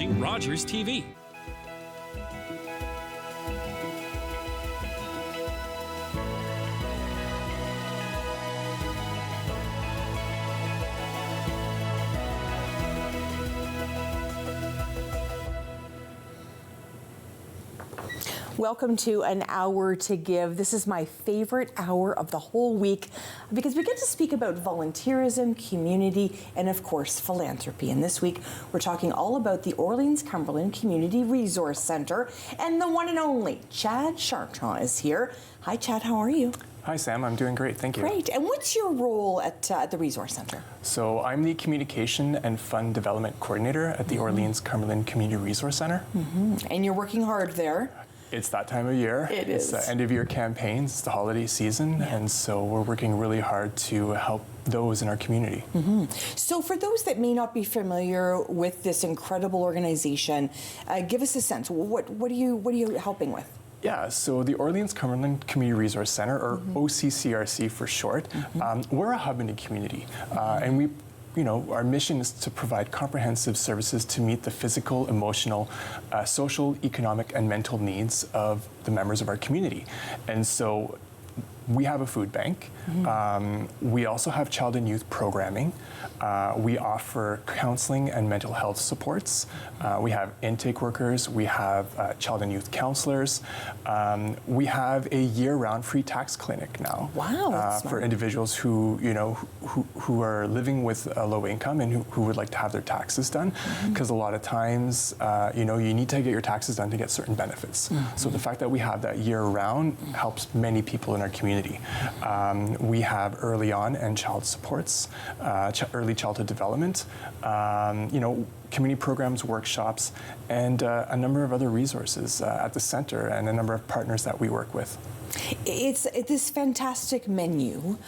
watching Rogers TV. Welcome to An Hour to Give. This is my favorite hour of the whole week because we get to speak about volunteerism, community, and of course, philanthropy. And this week, we're talking all about the Orleans-Cumberland Community Resource Centre, and the one and only Chad Chartrand is here. Hi, Chad, how are you? Hi, Sam. I'm doing great. Thank you. Great. And what's your role at the Resource Centre? So I'm the Communication and Fund Development Coordinator at the Orleans-Cumberland Community Resource Centre. And you're working hard there. It's that time of year. It's the end of year campaigns, it's the holiday season, and so we're working really hard to help those in our community. So for those that may not be familiar with this incredible organization, give us a sense. What are you helping with? Yeah, so the Orleans-Cumberland Community Resource Centre, or OCCRC for short, we're a hub in the community, and our mission is to provide comprehensive services to meet the physical, emotional, social, economic, and mental needs of the members of our community. And so we have a food bank. We also have child and youth programming. We offer counseling and mental health supports. We have intake workers. We have child and youth counselors. We have a year-round free tax clinic now. Wow, that's for smart. individuals who who are living with a low income and who would like to have their taxes done, because a lot of times you need to get your taxes done to get certain benefits. So the fact that we have that year-round helps many people in our community. We have early on and child supports, early childhood development, community programs, workshops, and a number of other resources at the center and a number of partners that we work with. It's this fantastic menu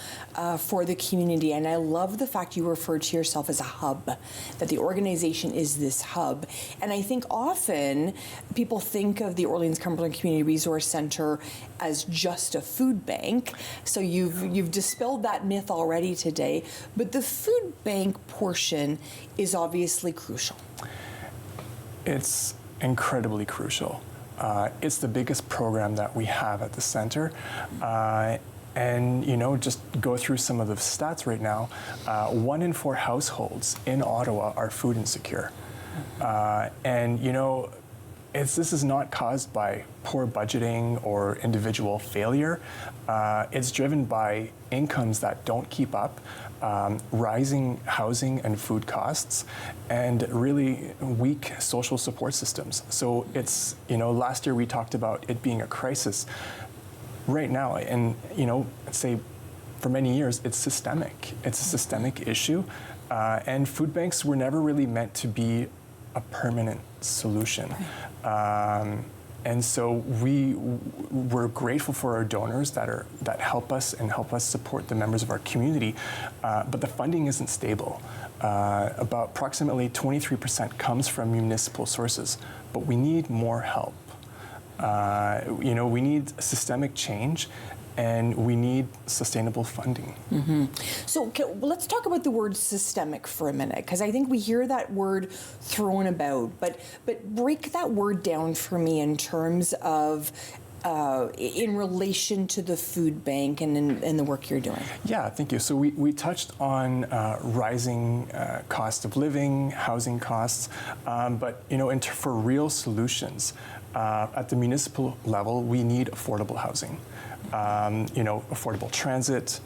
for the community, and I love the fact you refer to yourself as a hub, that the organization is this hub. And I think often people think of the Orleans-Cumberland Community Resource Centre as just a food bank. So you've dispelled that myth already today, but the food bank portion is obviously crucial. It's incredibly crucial. It's the biggest program that we have at the center. And just go through some of the stats right now. 1 in 4 households in Ottawa are food insecure. This is not caused by poor budgeting or individual failure. It's driven by incomes that don't keep up, rising housing and food costs, and really weak social support systems. So it's, last year we talked about it being a crisis. Right now, and I'd say for many years, it's systemic. It's a systemic issue, and food banks were never really meant to be a permanent solution. And so we're grateful for our donors that help us support the members of our community, but the funding isn't stable. About approximately 23% comes from municipal sources, but we need more help. We need systemic change, and we need sustainable funding. So let's talk about the word systemic for a minute, because I think we hear that word thrown about, but break that word down for me in terms of in relation to the food bank and in the work you're doing. Yeah, thank you. So we touched on rising cost of living, housing costs, but for real solutions, at the municipal level, we need affordable housing. Affordable transit,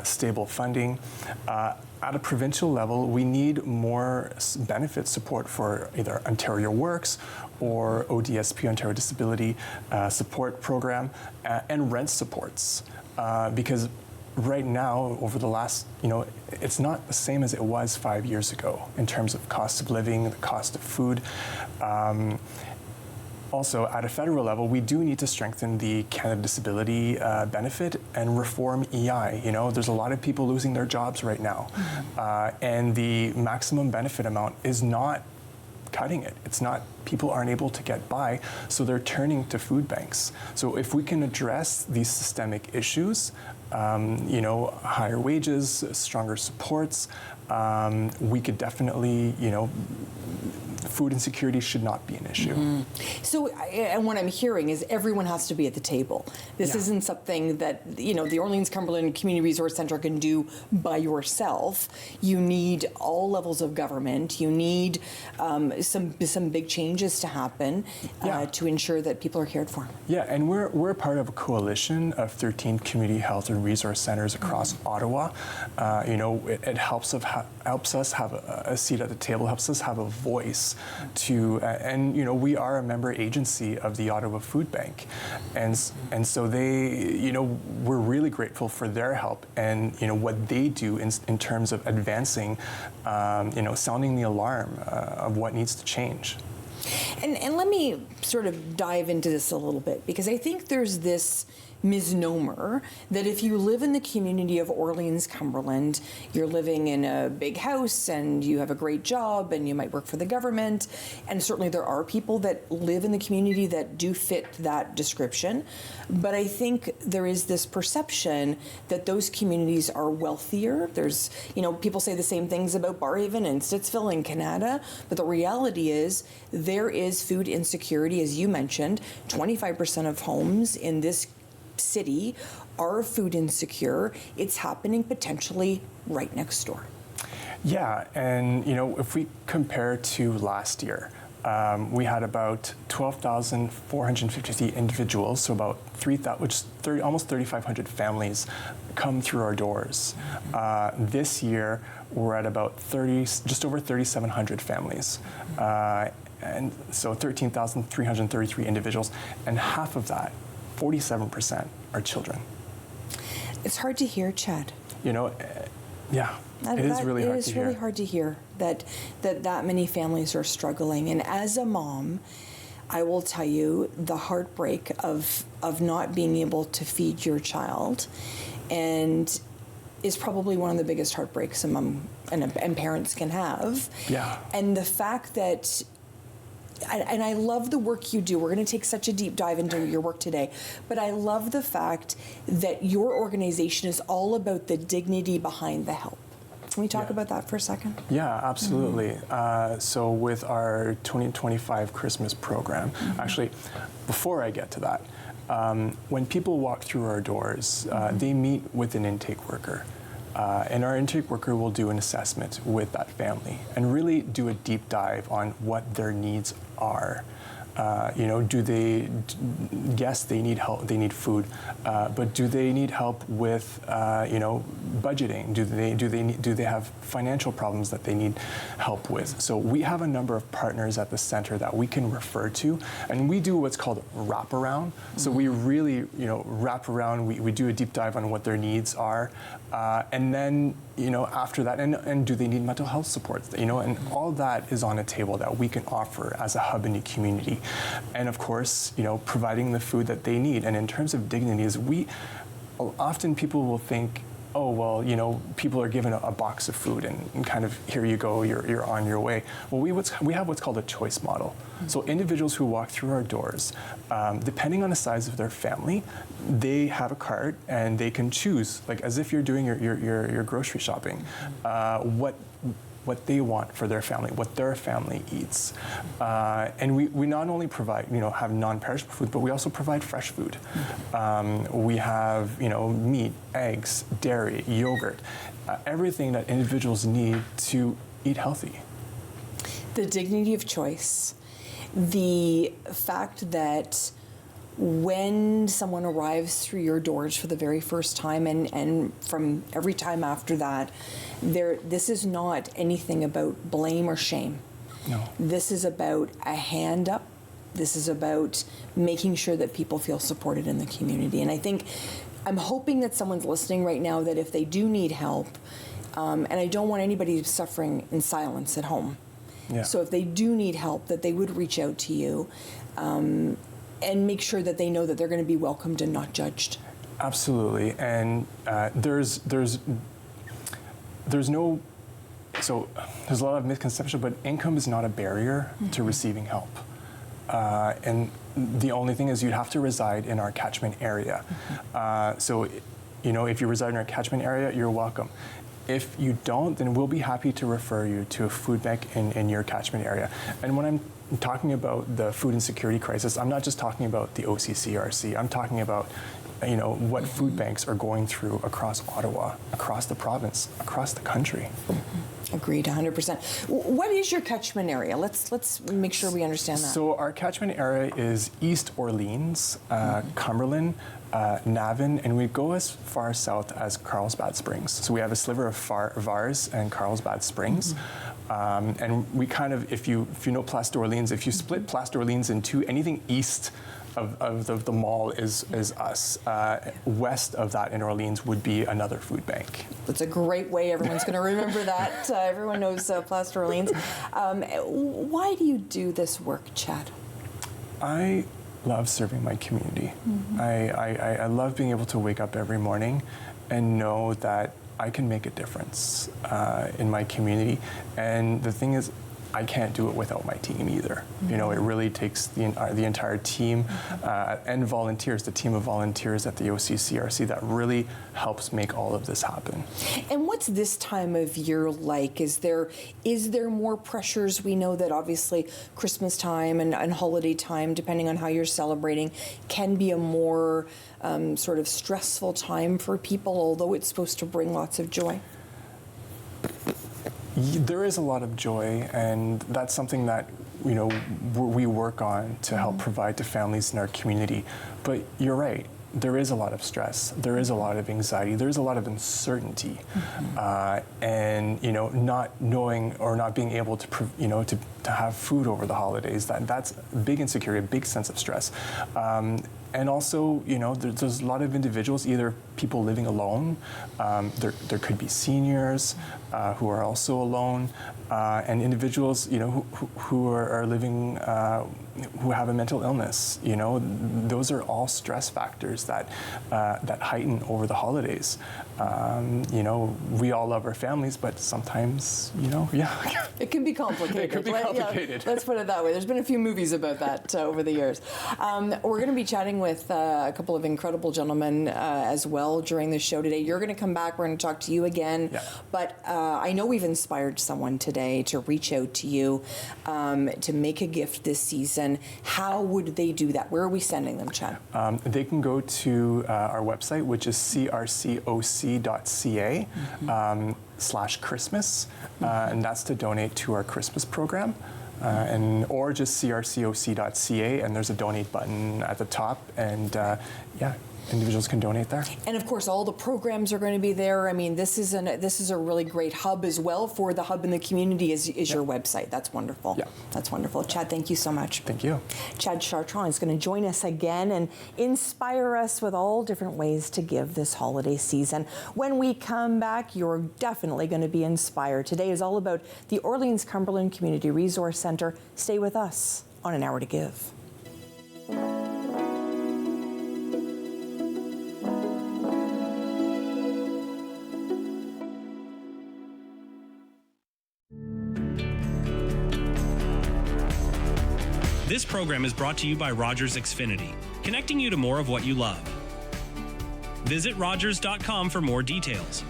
stable funding. At a provincial level, we need more benefit support for either Ontario Works or ODSP, Ontario Disability Support Program, and rent supports. Because right now, over the last, it's not the same as it was 5 years ago in terms of cost of living, the cost of food. Also, at a federal level, we do need to strengthen the Canada Disability benefit and reform EI. There's a lot of people losing their jobs right now, and the maximum benefit amount is not cutting it. It's not, people aren't able to get by, so they're turning to food banks. So if we can address these systemic issues, higher wages, stronger supports, we could definitely, food insecurity should not be an issue. So, and what I'm hearing is everyone has to be at the table. This isn't something that, the Orleans-Cumberland Community Resource Centre can do by yourself. You need all levels of government. You need some big changes to happen to ensure that people are cared for. Yeah, and we're part of a coalition of 13 community health and resource centers across Ottawa. It helps us have a seat at the table, helps us have a voice and we are a member agency of the Ottawa Food Bank, and so they, we're really grateful for their help and what they do in terms of advancing, sounding the alarm of what needs to change. And let me sort of dive into this a little bit, because I think there's this misnomer that if you live in the community of Orleans-Cumberland, you're living in a big house and you have a great job and you might work for the government, and certainly there are people that live in the community that do fit that description, but I think there is this perception that those communities are wealthier. There's, people say the same things about Barhaven and Stittsville and Canada, but the reality is there is food insecurity, as you mentioned. 25% of homes in this city are food insecure. It's happening potentially right next door. Yeah, and if we compare to last year, we had about 12,450 individuals, so about 3,000, almost 3,500 families come through our doors. This year, we're at about just over 3,700 families. And so 13,333 individuals, and half of that, 47%, are children. It's hard to hear, Chad. Yeah, it is really hard to hear. It is really hard to hear that many families are struggling. And as a mom, I will tell you the heartbreak of not being able to feed your child, and is probably one of the biggest heartbreaks a mom and parents can have. Yeah. And the fact that, and I love the work you do. We're going to take such a deep dive into your work today, but I love the fact that your organization is all about the dignity behind the help. Can we talk about that for a second? Yeah, absolutely. So with our 2025 Christmas program, actually, before I get to that, when people walk through our doors, they meet with an intake worker. And our intake worker will do an assessment with that family and really do a deep dive on what their needs are. Yes, they need help, they need food, but do they need help with, budgeting? Do they have financial problems that they need help with? So we have a number of partners at the center that we can refer to, and we do what's called wraparound. So we really, wrap around, we do a deep dive on what their needs are, and then, after that, and do they need mental health support? And all that is on a table that we can offer as a hub in the community. And of course, providing the food that they need. And in terms of dignities, often people will think, oh, well, people are given a box of food and kind of, here you go, you're on your way. Well, we have what's called a choice model. So individuals who walk through our doors, depending on the size of their family, they have a cart and they can choose, like as if you're doing your grocery shopping, what they want for their family, what their family eats. And we not only provide, have non-perishable food, but we also provide fresh food. We have, meat, eggs, dairy, yogurt, everything that individuals need to eat healthy. The dignity of choice, the fact that when someone arrives through your doors for the very first time and from every time after that, this is not anything about blame or shame. No. This is about a hand up. This is about making sure that people feel supported in the community. And I'm hoping that someone's listening right now that if they do need help, and I don't want anybody suffering in silence at home. Yeah. So if they do need help, that they would reach out to you. And make sure that they know that they're going to be welcomed and not judged. Absolutely, and there's a lot of misconception, but income is not a barrier to receiving help. And the only thing is you'd have to reside in our catchment area. So if you reside in our catchment area, you're welcome. If you don't, then we'll be happy to refer you to a food bank in your catchment area. And when I'm talking about the food insecurity crisis, I'm not just talking about the OCCRC. I'm talking about what food banks are going through across Ottawa, across the province, across the country. Agreed, 100%. What is your catchment area? Let's make sure we understand that. So our catchment area is East Orleans, Cumberland, Navan, and we go as far south as Carlsbad Springs. So we have a sliver of Vars and Carlsbad Springs. And we kind of, if you know Place d'Orleans, if you split Place d'Orleans in two, anything east of the mall is us. West of that in Orleans would be another food bank. That's a great way. Everyone's going to remember that. Everyone knows Place d'Orleans. Why do you do this work, Chad? I love serving my community. I love being able to wake up every morning and know that I can make a difference in my community. And the thing is, I can't do it without my team either. It really takes the entire team and volunteers, the team of volunteers at the OCCRC that really helps make all of this happen. And what's this time of year like? Is there more pressures? We know that obviously Christmas time and holiday time, depending on how you're celebrating, can be a more sort of stressful time for people, although it's supposed to bring lots of joy. There is a lot of joy, and that's something that we work on to help provide to families in our community. But you're right, there is a lot of stress, there is a lot of anxiety, there is a lot of uncertainty, and not knowing or not being able to have food over the holidays. That's a big insecurity, a big sense of stress. And also, there's a lot of individuals, either people living alone, there could be seniors who are also alone, and individuals, who are living, who have a mental illness. Those are all stress factors that heighten over the holidays. We all love our families, but sometimes, it can be complicated. It could be complicated. Let's put it that way. There's been a few movies about that over the years. We're going to be chatting with a couple of incredible gentlemen as well during the show today. You're going to come back. We're going to talk to you again. Yeah. But I know we've inspired someone today to reach out to you to make a gift this season. How would they do that? Where are we sending them, Chad? They can go to our website, which is crcoc.ca /Christmas, and that's to donate to our Christmas program. Or just crcoc.ca, and there's a donate button at the top, and individuals can donate there. And of course, all the programs are going to be there. I mean, this is a really great hub as well for the hub in the community is your website. That's wonderful. Yeah. That's wonderful. Chad, thank you so much. Thank you. Chad Chartrand is going to join us again and inspire us with all different ways to give this holiday season. When we come back, you're definitely going to be inspired. Today is all about the Orleans-Cumberland Community Resource Centre. Stay with us on An Hour to Give. This program is brought to you by Rogers Xfinity, connecting you to more of what you love. Visit Rogers.com for more details.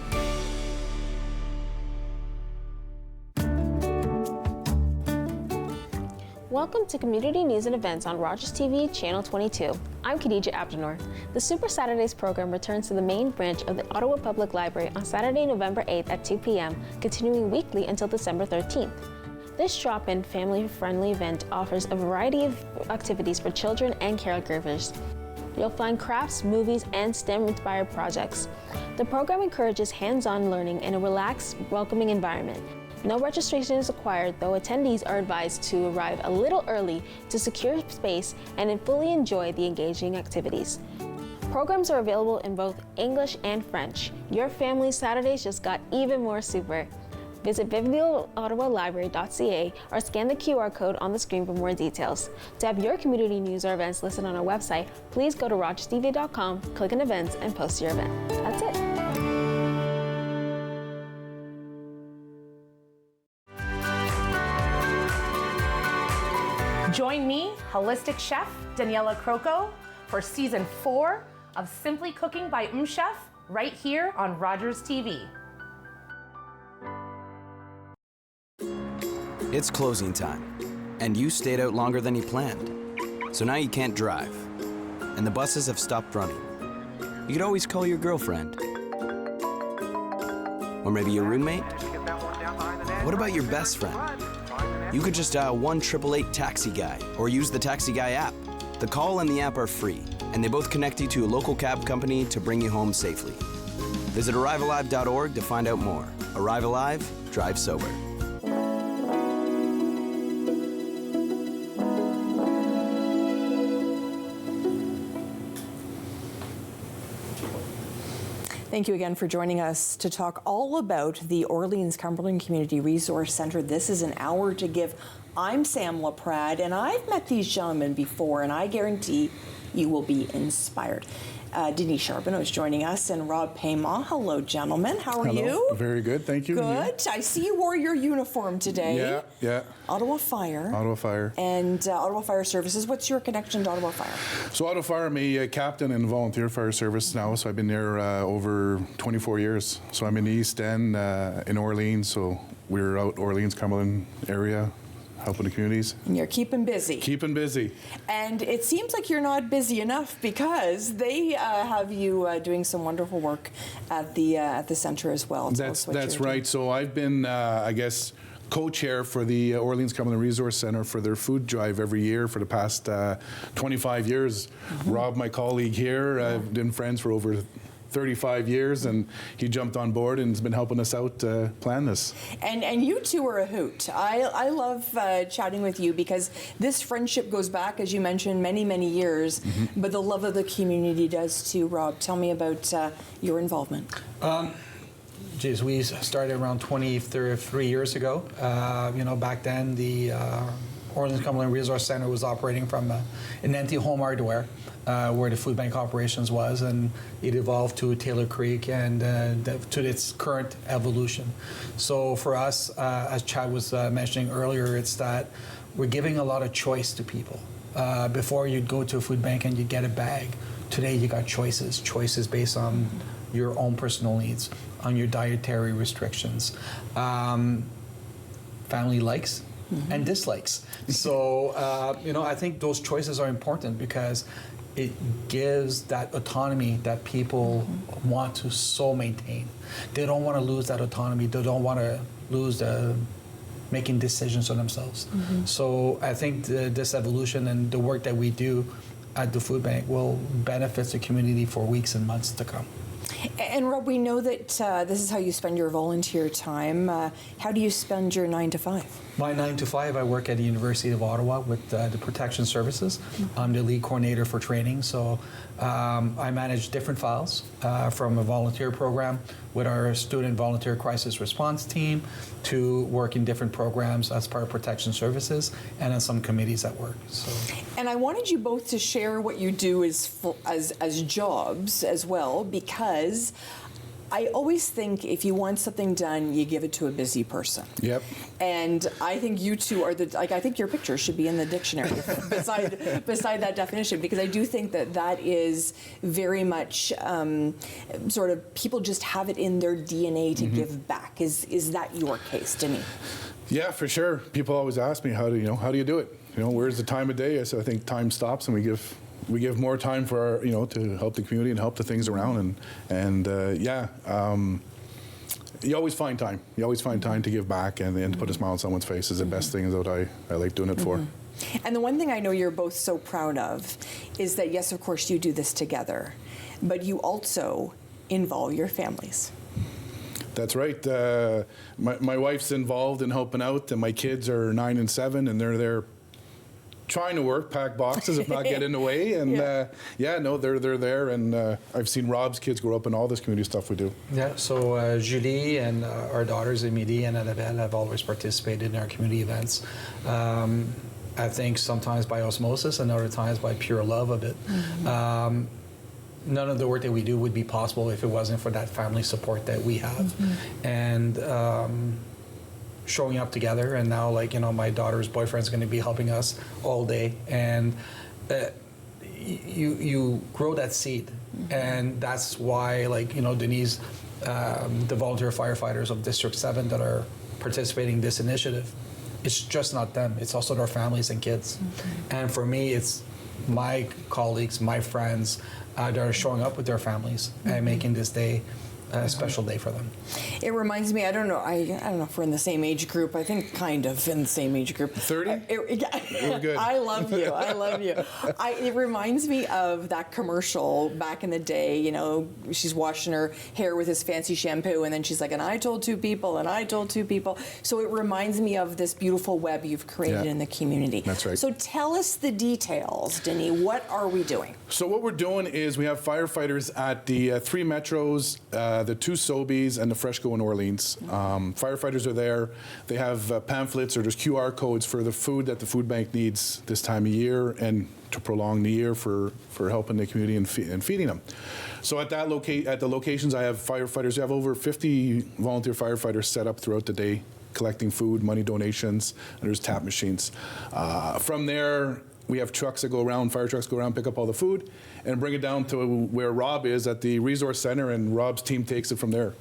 Welcome to Community News and Events on Rogers TV, Channel 22. I'm Khadija Abdinor. The Super Saturdays program returns to the main branch of the Ottawa Public Library on Saturday, November 8th at 2 p.m., continuing weekly until December 13th. This drop-in, family-friendly event offers a variety of activities for children and caregivers. You'll find crafts, movies, and STEM-inspired projects. The program encourages hands-on learning in a relaxed, welcoming environment. No registration is required, though attendees are advised to arrive a little early to secure space and fully enjoy the engaging activities. Programs are available in both English and French. Your family's Saturdays just got even more super. Visit vividottawalibrary.ca or scan the QR code on the screen for more details. To have your community news or events listed on our website, please go to rogerstv.com, click on events, and post your event. That's it. Join me, holistic chef Daniela Croco, for season 4 of Simply Cooking by Chef right here on Rogers TV. It's closing time, and you stayed out longer than you planned. So now you can't drive, and the buses have stopped running. You could always call your girlfriend. Or maybe your roommate? What about your best friend? You could just dial 1-888-TAXI-GUY or use the Taxi Guy app. The call and the app are free, and they both connect you to a local cab company to bring you home safely. Visit arrivealive.org to find out more. Arrive Alive, drive sober. Thank you again for joining us to talk all about the Orleans-Cumberland Community Resource Centre. This is an hour to give. I'm Sam Laprade, and I've met these gentlemen before, and I guarantee you will be inspired. Denise Charbonneau is joining us, and Rob Payma. Hello, gentlemen. How are you? Very good, thank you. Good. I see you wore your uniform today. Yeah. Ottawa Fire. Ottawa Fire. And Ottawa Fire Services. What's your connection to Ottawa Fire? So Ottawa Fire, I'm a captain in volunteer fire service now, so I've been there over 24 years. So I'm in the East End, in Orleans, so we're out Orleans-Cumberland area, helping the communities. And you're keeping busy. Keeping busy. And it seems like you're not busy enough, because they have you doing some wonderful work at the centre as well. That's right. So I've been, I guess, co-chair for the Orleans-Cumberland Resource Centre for their food drive every year for the past 25 years. Rob, my colleague here, I've been friends for over 35 years, and he jumped on board and has been helping us out plan this. And you two are a hoot. I love chatting with you, because this friendship goes back, as you mentioned, many, many years, but the love of the community does too. Rob, tell me about your involvement. We started around 23 years ago. Back then the Orleans-Cumberland Resource Centre was operating from an empty home hardware where the food bank operations was, and it evolved to Taylor Creek and to its current evolution. So for us, as Chad was mentioning earlier, it's that we're giving a lot of choice to people. Before you'd go to a food bank and you'd get a bag. Today you got choices based on your own personal needs, on your dietary restrictions, family likes and dislikes. So, I think those choices are important, because it gives that autonomy that people want to so maintain. They don't want to lose that autonomy. They don't want to lose making decisions on themselves. So I think this evolution and the work that we do at the food bank will benefit the community for weeks and months to come. And Rob, we know that this is how you spend your volunteer time. How do you spend your 9 to 5? My 9 to 5, I work at the University of Ottawa with the Protection Services. I'm the lead coordinator for training, so I manage different files from a volunteer program with our student volunteer crisis response team to work in different programs as part of Protection Services and in some committees at work. So. And I wanted you both to share what you do as jobs as well, because I always think if you want something done, you give it to a busy person. Yep. And I think you two are I think your picture should be in the dictionary beside that definition, because I do think that is very much sort of people just have it in their DNA to give back. Is that your case, Denise? Yeah, for sure. People always ask me, how do you do it? Where's the time of day? So I think time stops, and we give more time for our, to help the community and help the things around, you always find time. You always find time to give back and to put a smile on someone's face is the best thing that I like doing it for. And the one thing I know you're both so proud of is that, yes, of course, you do this together, but you also involve your families. That's right. My wife's involved in helping out, and my kids are 9 and 7, and they're there trying to work, pack boxes, if not get in the way. And they're there. And I've seen Rob's kids grow up in all this community stuff we do. Yeah, so Julie and our daughters, Emilie and Annabelle, have always participated in our community events. I think sometimes by osmosis and other times by pure love of it. None of the work that we do would be possible if it wasn't for that family support that we have. And showing up together, and now my daughter's boyfriend's going to be helping us all day, and you grow that seed, and that's why, like, Denise, the volunteer firefighters of District 7 that are participating in this initiative, it's just not them, it's also their families and kids. And for me, it's my colleagues, my friends that are showing up with their families and making this day a special day for them. It reminds me, I don't know if we're in the same age group. I think kind of in the same age group. 30? We're good. I love you. I love you. It reminds me of that commercial back in the day. She's washing her hair with this fancy shampoo, and then she's like, and I told 2 people, and I told 2 people. So it reminds me of this beautiful web you've created in the community. That's right. So tell us the details, Denis. What are we doing? So what we're doing is we have firefighters at the 3 metros, the 2 Sobeys, and the Fresco in Orleans. Firefighters are there. They have pamphlets, or there's QR codes for the food that the food bank needs this time of year and to prolong the year for helping the community and feeding them. So at the locations, I have firefighters. I have over 50 volunteer firefighters set up throughout the day, collecting food, money donations, and there's tap machines. From there, we have trucks that go around, fire trucks go around, pick up all the food, and bring it down to where Rob is at the Resource Centre, and Rob's team takes it from there.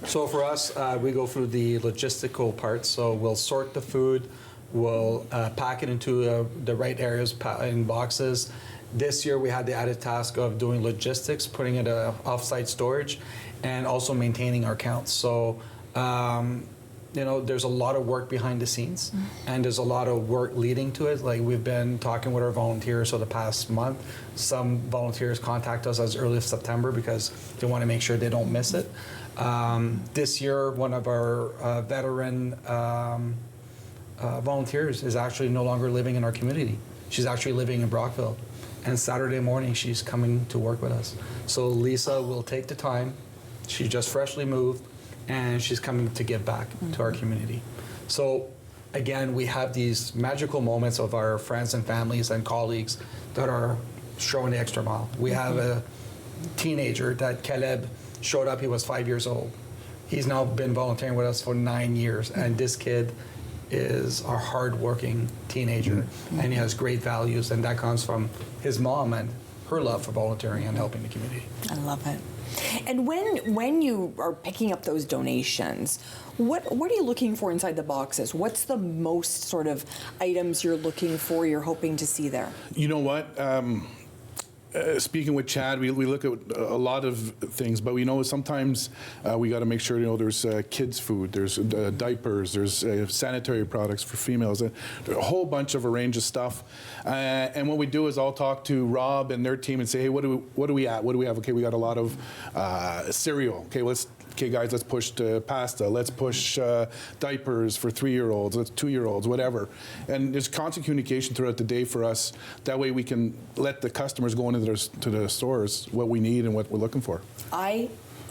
So for us, we go through the logistical part. So we'll sort the food, we'll pack it into the right areas in boxes. This year we had the added task of doing logistics, putting it off-site storage, and also maintaining our counts. So there's a lot of work behind the scenes, and there's a lot of work leading to it. Like, we've been talking with our volunteers for the past month. Some volunteers contact us as early as September because they want to make sure they don't miss it. This year, one of our veteran volunteers is actually no longer living in our community. She's actually living in Brockville, and Saturday morning she's coming to work with us. So Lisa will take the time. She just freshly moved, and she's coming to give back to our community. So again, we have these magical moments of our friends and families and colleagues that are showing the extra mile. We have a teenager that Caleb showed up, he was 5 years old. He's now been volunteering with us for 9 years, and this kid is a hardworking teenager, and he has great values, and that comes from his mom and her love for volunteering and helping the community. I love it. And when you are picking up those donations, what are you looking for inside the boxes? What's the most sort of items you're looking for, you're hoping to see there? You know what? Speaking with Chad, we look at a lot of things, but we know sometimes we got to make sure, there's kids' food, there's diapers, there's sanitary products for females, a whole bunch of a range of stuff. And what we do is I'll talk to Rob and their team and say, hey, what do we have? Okay, we got a lot of cereal. Okay, guys, let's push pasta. Let's push diapers for 3-year-olds, 2-year-olds, whatever. And there's constant communication throughout the day for us. That way we can let the customers go into the stores what we need and what we're looking for. I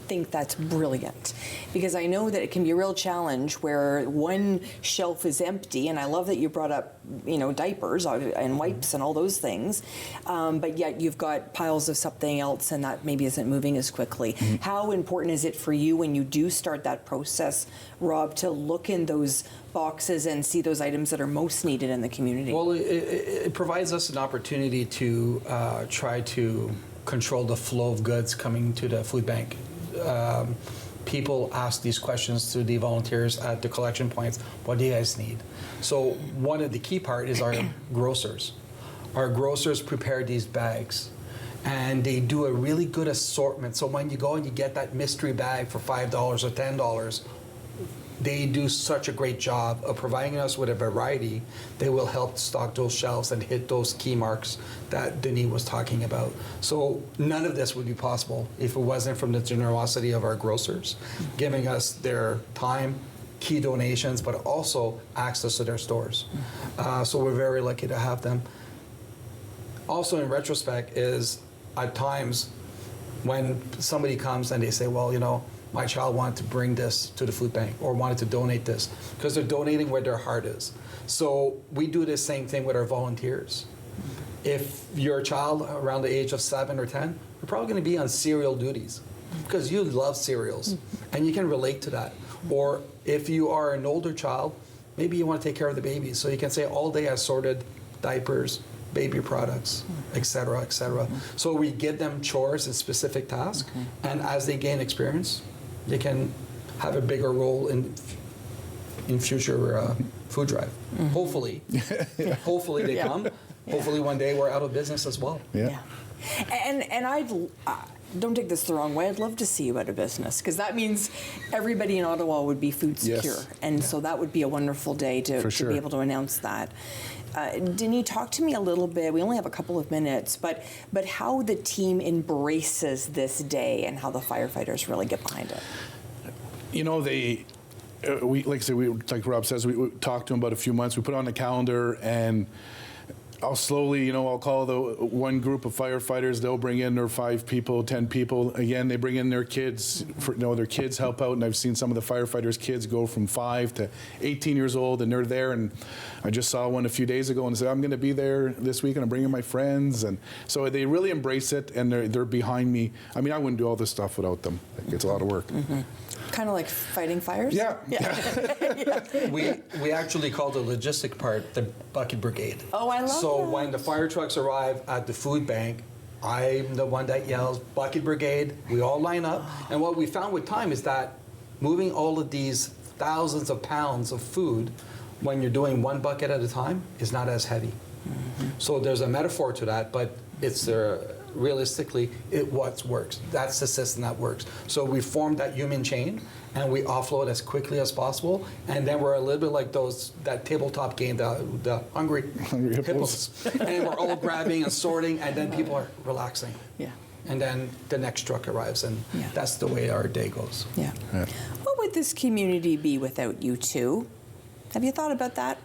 think that's brilliant, because I know that it can be a real challenge where one shelf is empty, and I love that you brought up, diapers and wipes and all those things, but yet you've got piles of something else, and that maybe isn't moving as quickly. How important is it for you when you do start that process, Rob, to look in those boxes and see those items that are most needed in the community? Well, it provides us an opportunity to try to control the flow of goods coming to the food bank. People ask these questions to the volunteers at the collection points. What do you guys need? So one of the key part is our grocers. Our grocers prepare these bags, and they do a really good assortment. So when you go and you get that mystery bag for $5 or $10, they do such a great job of providing us with a variety. They will help stock those shelves and hit those key marks that Denis was talking about. So none of this would be possible if it wasn't from the generosity of our grocers, giving us their time, key donations, but also access to their stores. So we're very lucky to have them. Also, in retrospect, is at times when somebody comes and they say, well, my child wanted to bring this to the food bank or wanted to donate this, because they're donating where their heart is. So we do the same thing with our volunteers. If you're a child around the age of 7 or 10, you're probably going to be on cereal duties because you love cereals and you can relate to that. Or if you are an older child, maybe you want to take care of the baby. So you can say all day I sorted diapers, baby products, et cetera, et cetera. So we give them chores and specific tasks, and as they gain experience, they can have a bigger role in future food drive. Hopefully, hopefully they come. Hopefully one day we're out of business as well. Yeah. And I'd don't take this the wrong way. I'd love to see you out of business, because that means everybody in Ottawa would be food secure, and so that would be a wonderful day to be able to announce that. Denis, talk to me a little bit. We only have a couple of minutes, but how the team embraces this day and how the firefighters really get behind it. You know, like Rob says, we talked to them about a few months. We put it on the calendar, and I'll slowly, I'll call the one group of firefighters. They'll bring in their 5 people, 10 people. Again, they bring in their kids. Their kids help out, and I've seen some of the firefighters' kids go from 5 to 18 years old, and they're there. And I just saw one a few days ago and said, I'm going to be there this week, and I'm bringing my friends. And so they really embrace it, and they're behind me. I mean, I wouldn't do all this stuff without them. It's a lot of work. Kind of like fighting fires? Yeah. We actually call the logistic part the bucket brigade. Oh, I love that. So when the fire trucks arrive at the food bank, I'm the one that yells, bucket brigade. We all line up. And what we found with time is that moving all of these thousands of pounds of food when you're doing one bucket at a time is not as heavy. So there's a metaphor to that, but it's realistically, it works. That's the system that works. So we formed that human chain, and we offload as quickly as possible, and then we're a little bit like that tabletop game, the hungry hippos. And we're all grabbing and sorting, and then people are relaxing. Yeah. And then the next truck arrives, and that's the way our day goes. Yeah. What would this community be without you two? Have you thought about that?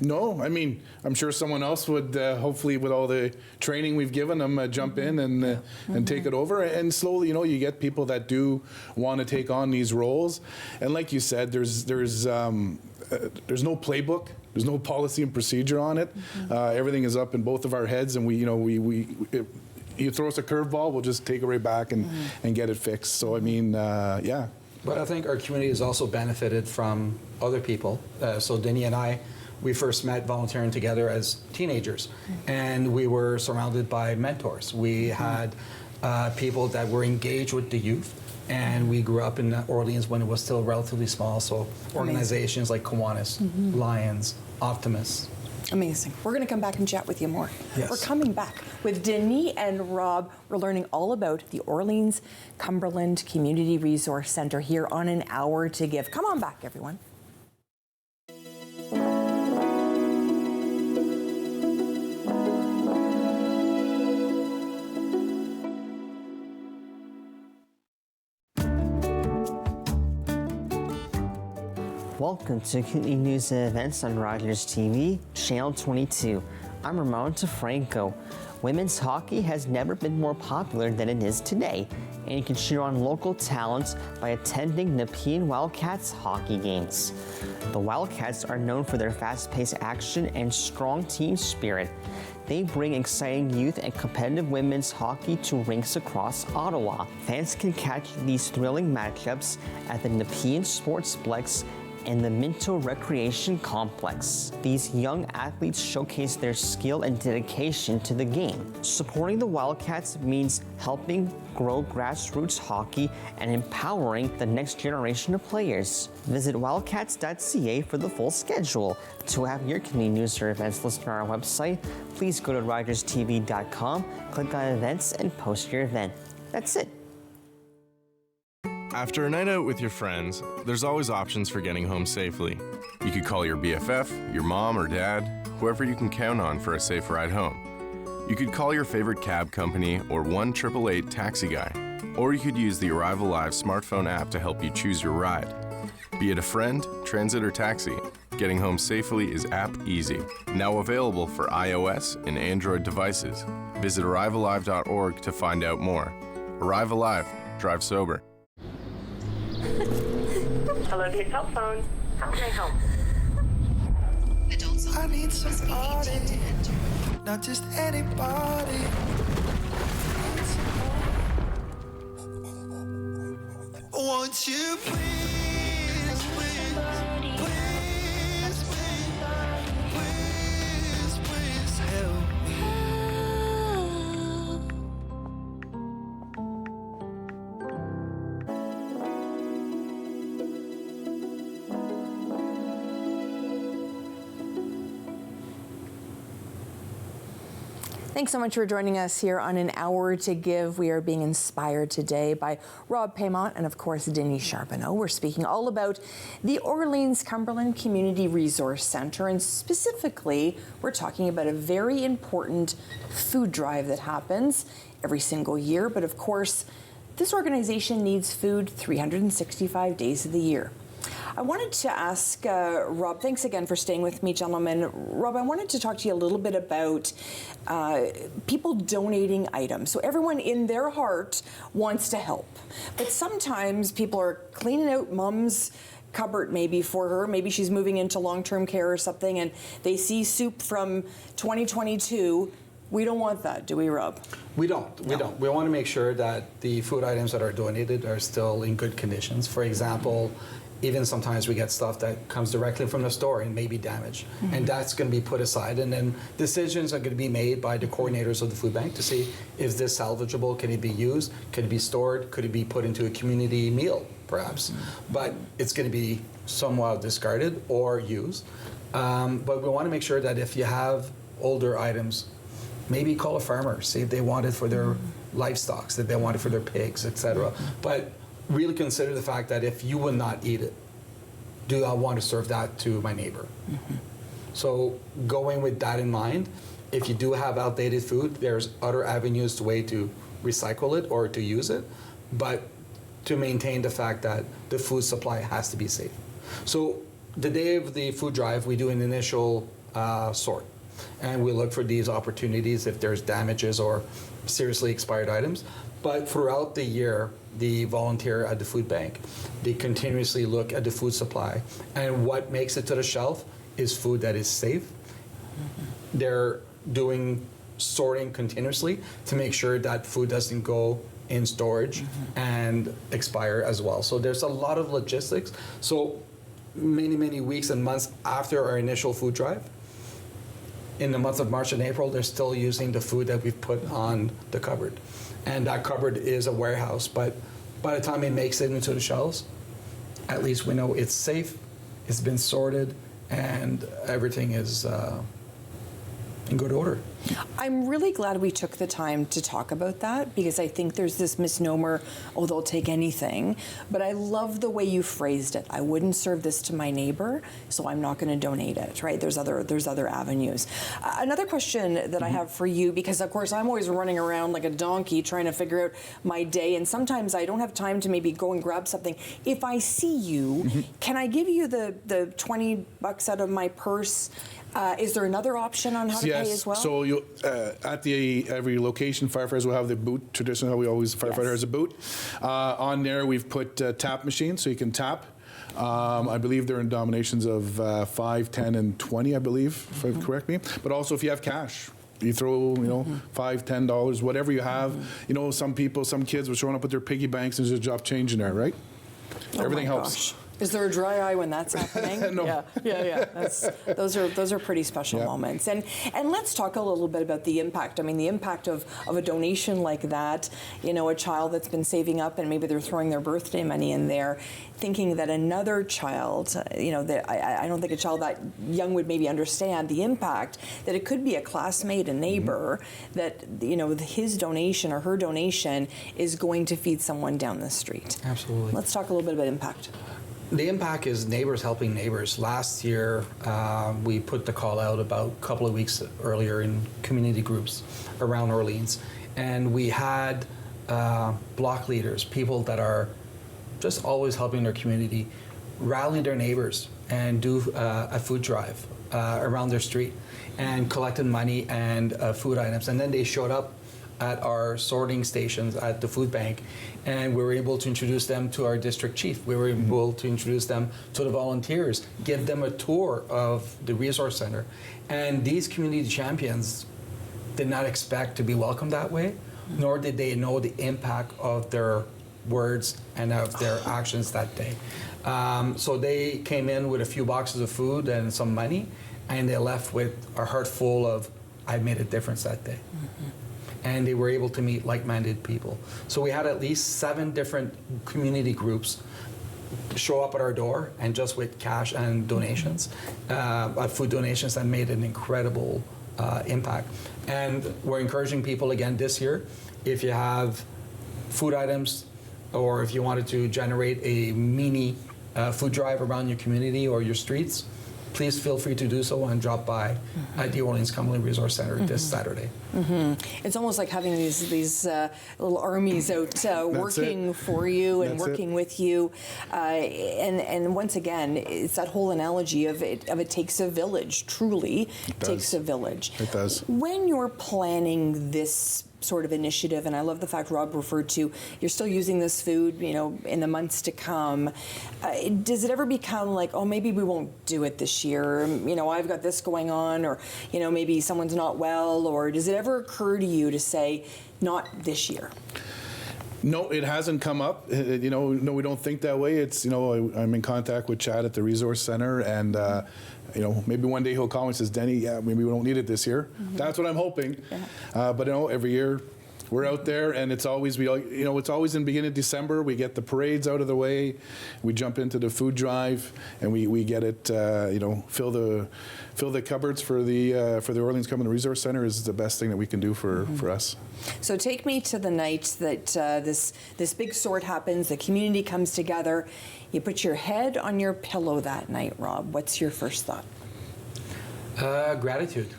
No, I mean, I'm sure someone else would, hopefully with all the training we've given them, jump in and take it over. And slowly, you get people that do want to take on these roles. And like you said, there's no playbook. There's no policy and procedure on it. Everything is up in both of our heads, and you throw us a curveball, we'll just take it right back and get it fixed. So, I mean, yeah. But I think our community has also benefited from other people. So Denis and I, we first met volunteering together as teenagers, and we were surrounded by mentors. We had people that were engaged with the youth, and we grew up in Orleans when it was still relatively small, so organizations like Kiwanis, Lions, Optimus. Amazing. We're going to come back and chat with you more. Yes. We're coming back with Denis and Rob. We're learning all about the Orleans-Cumberland Community Resource Centre here on An Hour to Give. Come on back, everyone. Welcome to Community News and Events on Rogers TV, Channel 22. I'm Ramon DeFranco. Women's hockey has never been more popular than it is today, and you can cheer on local talent by attending Nepean Wildcats hockey games. The Wildcats are known for their fast-paced action and strong team spirit. They bring exciting youth and competitive women's hockey to rinks across Ottawa. Fans can catch these thrilling matchups at the Nepean Sportsplex and the Minto Recreation Complex. These young athletes showcase their skill and dedication to the game. Supporting the Wildcats means helping grow grassroots hockey and empowering the next generation of players. Visit wildcats.ca for the full schedule. To have your community news or events listed on our website, please go to rogerstv.com, click on events, and post your event. That's it. After a night out with your friends, there's always options for getting home safely. You could call your BFF, your mom or dad, whoever you can count on for a safe ride home. You could call your favorite cab company or 1-888 taxi guy. Or you could use the Arrive Alive smartphone app to help you choose your ride. Be it a friend, transit, or taxi, getting home safely is app easy. Now available for iOS and Android devices. Visit arrivealive.org to find out more. Arrive Alive. Drive sober. Hello to your cell phone. How can I help? I need somebody, not just anybody. Won't you please, please, please, please, please, please help Thanks so much for joining us here on An Hour to Give. We are being inspired today by Rob Paymont and, of course, Denise Charbonneau. We're speaking all about the Orleans-Cumberland Community Resource Centre, and specifically, we're talking about a very important food drive that happens every single year. But, of course, this organization needs food 365 days of the year. I wanted to ask Rob, thanks again for staying with me, gentlemen. Rob, I wanted to talk to you a little bit about people donating items. So everyone in their heart wants to help, but sometimes people are cleaning out mom's cupboard maybe for her. Maybe she's moving into long-term care or something, and they see soup from 2022. We don't want that, do we, Rob? We don't. We don't. We want to make sure that the food items that are donated are still in good conditions. For example, even sometimes we get stuff that comes directly from the store and may be damaged. And that's going to be put aside. And then decisions are going to be made by the coordinators of the food bank to see, is this salvageable? Can it be used? Could it be stored? Could it be put into a community meal, perhaps? But it's going to be somewhat discarded or used. But we want to make sure that if you have older items, maybe call a farmer, see if they want it for their livestock, if they want it for their pigs, etc. But really consider the fact that if you would not eat it, do I want to serve that to my neighbor? So going with that in mind, if you do have outdated food, there's other avenues to way to recycle it or to use it, but to maintain the fact that the food supply has to be safe. So the day of the food drive, we do an initial sort, and we look for these opportunities if there's damages or seriously expired items. But throughout the year, the volunteer at the food bank, they continuously look at the food supply, and what makes it to the shelf is food that is safe. They're doing sorting continuously to make sure that food doesn't go in storage and expire as well. So there's a lot of logistics. So many weeks and months after our initial food drive, in the months of March and April, they're still using the food that we've put on the cupboard. And that cupboard is a warehouse, but by the time it makes it into the shelves, at least we know it's safe, it's been sorted, and everything is in good order. I'm really glad we took the time to talk about that, because I think there's this misnomer, oh, they'll take anything. But I love the way you phrased it. I wouldn't serve this to my neighbor, so I'm not going to donate it, right? There's other avenues. Another question that I have for you, because of course I'm always running around like a donkey trying to figure out my day, and sometimes I don't have time to maybe go and grab something. If I see you, can I give you the $20 out of my purse? Is there another option on how to pay as well? So you, at every location, firefighters will have the boot. Traditionally, we always firefighter has a boot. On there, we've put tap machines, so you can tap. I believe they're in denominations of 5, 10, and 20. I believe, if you correct me. But also, if you have cash, you throw, $5, $10, whatever you have. Some kids were showing up with their piggy banks and there's a drop change in there, right? Everything helps. Gosh. Is there a dry eye when that's happening? No. Yeah. Those are pretty special moments. And let's talk a little bit about the impact. I mean, the impact of a donation like that. A child that's been saving up and maybe they're throwing their birthday money in there, thinking that another child, I don't think a child that young would maybe understand the impact that it could be a classmate, a neighbor, that his donation or her donation is going to feed someone down the street. Absolutely. Let's talk a little bit about impact. The impact is neighbors helping neighbors. Last year, we put the call out about a couple of weeks earlier in community groups around Orleans. And we had block leaders, people that are just always helping their community, rally their neighbors and do a food drive around their street and collected money and food items. And then they showed up at our sorting stations at the food bank, and we were able to introduce them to our district chief. We were able to introduce them to the volunteers, give them a tour of the resource center. And these community champions did not expect to be welcomed that way, nor did they know the impact of their words and of their actions that day. So they came in with a few boxes of food and some money, and they left with a heart full of, I made a difference that day. And they were able to meet like-minded people. So we had at least 7 different community groups show up at our door, and just with cash and donations, food donations, that made an incredible impact. And we're encouraging people again this year, if you have food items or if you wanted to generate a mini food drive around your community or your streets, please feel free to do so and drop by at the Orleans-Cumberland Resource Centre this Saturday. It's almost like having these little armies out working for you and working with you. And once again, it's that whole analogy of it takes a village, truly takes a village. It does. When you're planning this sort of initiative, and I love the fact Rob referred to, you're still using this food, in the months to come. Does it ever become like, oh, maybe we won't do it this year? I've got this going on, or maybe someone's not well, or does it ever occur to you to say, not this year? No, it hasn't come up. No, we don't think that way. It's, I'm in contact with Chad at the Resource Centre, and maybe one day he'll call me and says, Denny, yeah, maybe we don't need it this year. That's what I'm hoping. Yeah. But every year we're out there, and it's always it's always in the beginning of December. We get the parades out of the way, we jump into the food drive, and we get it. Fill the cupboards for the Orleans-Cumberland Resource Centre is the best thing that we can do for us. So take me to the night that this big sort happens. The community comes together. You put your head on your pillow that night, Rob. What's your first thought? Gratitude.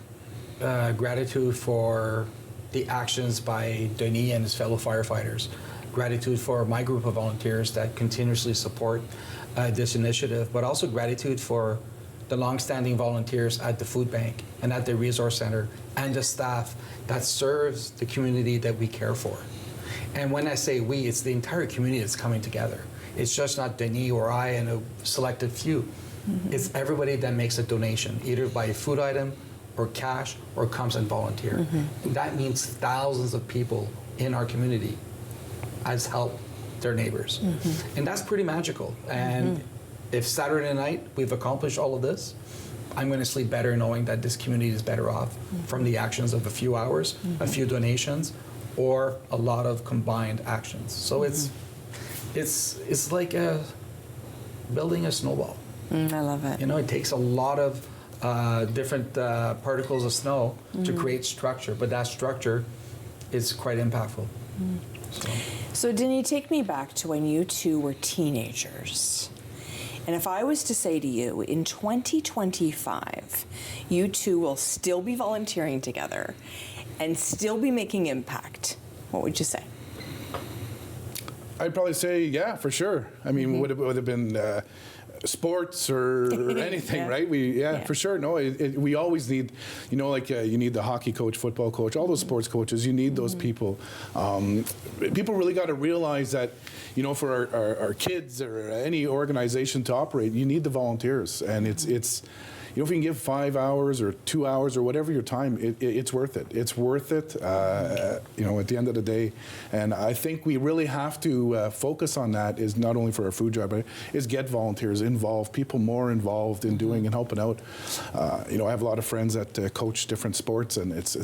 Gratitude for the actions by Denis and his fellow firefighters. Gratitude for my group of volunteers that continuously support this initiative, but also gratitude for the long-standing volunteers at the food bank and at the resource center and the staff that serves the community that we care for. And when I say we, it's the entire community that's coming together. It's just not Denis or I and a selected few. It's everybody that makes a donation, either by a food item or cash or comes and volunteer. That means thousands of people in our community has helped their neighbors. And that's pretty magical. And if Saturday night we've accomplished all of this, I'm going to sleep better knowing that this community is better off from the actions of a few hours, a few donations, or a lot of combined actions. So it's like building a snowball. I love it. It takes a lot of different particles of snow to create structure, but that structure is quite impactful. So Denis, take me back to when you two were teenagers. And if I was to say to you, in 2025, you two will still be volunteering together and still be making impact, what would you say? I'd probably say, yeah, for sure. I mean, would have been sports or anything, right? For sure. No, we always need, you need the hockey coach, football coach, all those sports coaches. You need those people. People really got to realize that, for our kids or any organization to operate, you need the volunteers, and it's. If you can give 5 hours or 2 hours or whatever your time, it's worth it. It's worth it, at the end of the day. And I think we really have to focus on that, is not only for our food drive, but is get volunteers involved, people more involved in doing and helping out. I have a lot of friends that coach different sports, and it's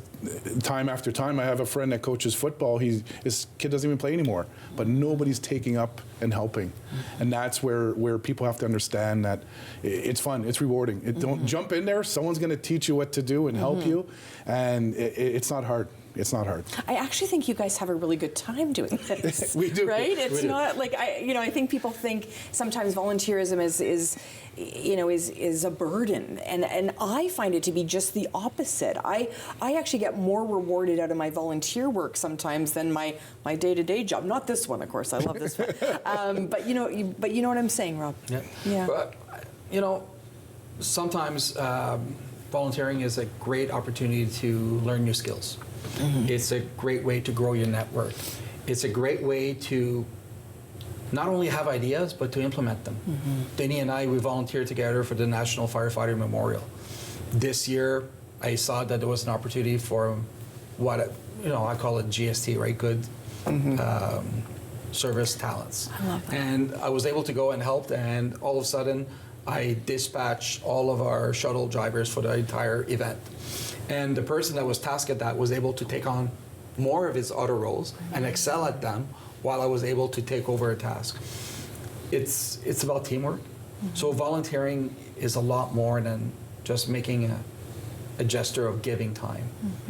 time after time. I have a friend that coaches football. His kid doesn't even play anymore, but nobody's taking up and helping. And that's where people have to understand that it's fun, it's rewarding. Don't jump in there. Someone's going to teach you what to do and help you, and it's not hard. It's not hard. I actually think you guys have a really good time doing this. We do, right? It's not like I think people think sometimes volunteerism is a burden, and I find it to be just the opposite. I actually get more rewarded out of my volunteer work sometimes than my day-to-day job. Not this one, of course. I love this one. But you know what I'm saying, Rob? Yeah. But sometimes volunteering is a great opportunity to learn new skills. It's a great way to grow your network. It's a great way to not only have ideas, but to implement them. Denis and I, we volunteered together for the National Firefighter Memorial. This year, I saw that there was an opportunity for what, I call it GST, right? Good service talents. I love that. And I was able to go and help, and all of a sudden, I dispatched all of our shuttle drivers for the entire event. And the person that was tasked at that was able to take on more of his other roles and excel at them while I was able to take over a task. It's about teamwork. So volunteering is a lot more than just making a gesture of giving time.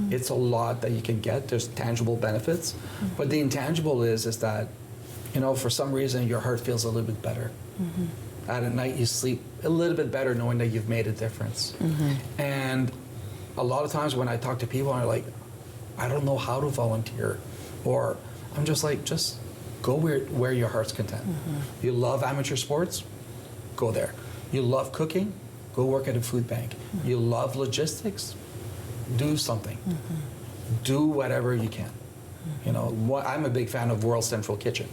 It's a lot that you can get. There's tangible benefits, but the intangible is that, for some reason your heart feels a little bit better. At night you sleep a little bit better knowing that you've made a difference. And a lot of times when I talk to people, I'm like, I don't know how to volunteer, or I'm just like, just go where your heart's content. You love amateur sports? Go there. You love cooking? Go work at a food bank. You love logistics? Do something. Do whatever you can. I'm a big fan of World Central Kitchen.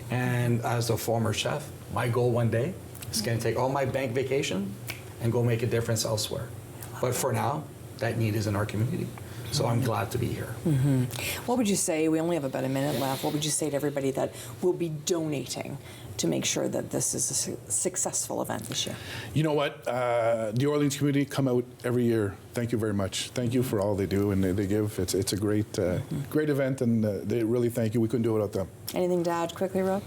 And as a former chef, my goal one day is going to take all my bank vacation and go make a difference elsewhere. But for now, that need is in our community. So I'm glad to be here. What would you say, we only have about a minute left, what would you say to everybody that will be donating to make sure that this is a successful event this year? You know what? The Orleans community come out every year. Thank you very much. Thank you for all they do and they give. It's a great great event, and they really thank you. We couldn't do it without them. Anything to add quickly, Rob?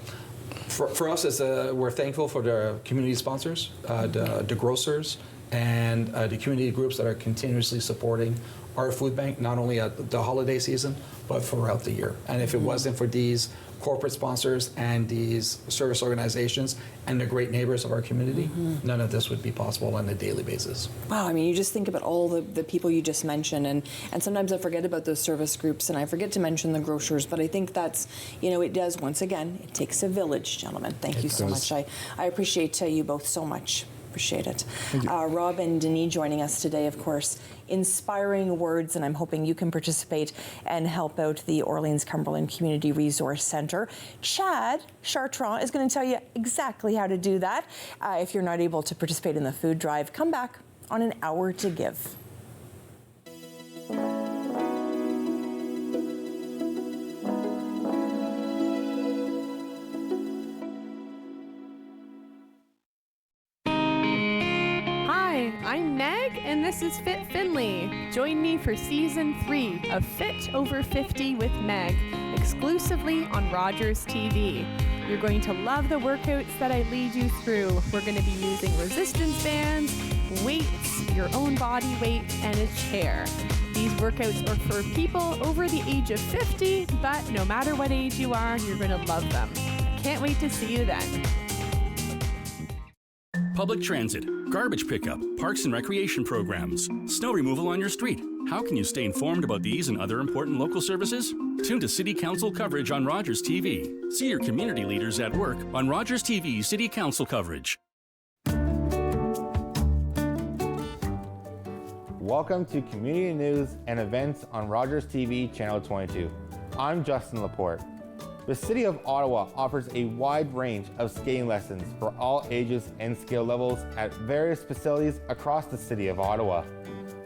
For us, we're thankful for the community sponsors, the grocers, and the community groups that are continuously supporting our food bank, not only at the holiday season, but throughout the year. And if it wasn't for these corporate sponsors and these service organizations and the great neighbors of our community, none of this would be possible on a daily basis. Wow, I mean, you just think about all the people you just mentioned, and sometimes I forget about those service groups, and I forget to mention the grocers, but I think that's, it does, once again, it takes a village, gentlemen. Thank you so much. I appreciate you both so much. Appreciate it. Rob and Denis joining us today, of course. Inspiring words, and I'm hoping you can participate and help out the Orleans-Cumberland Community Resource Centre. Chad Chartrand is going to tell you exactly how to do that. If you're not able to participate in the food drive, come back on An Hour to Give. I'm Meg, and this is Fit Finley. Join me for Season 3 of Fit Over 50 with Meg, exclusively on Rogers TV. You're going to love the workouts that I lead you through. We're going to be using resistance bands, weights, your own body weight, and a chair. These workouts are for people over the age of 50, but no matter what age you are, you're going to love them. Can't wait to see you then. Public transit, garbage pickup, parks and recreation programs, snow removal on your street. How can you stay informed about these and other important local services? Tune to City Council coverage on Rogers TV. See your community leaders at work on Rogers TV City Council coverage. Welcome to Community News and Events on Rogers TV Channel 22. I'm Justin Laporte. The City of Ottawa offers a wide range of skating lessons for all ages and skill levels at various facilities across the City of Ottawa.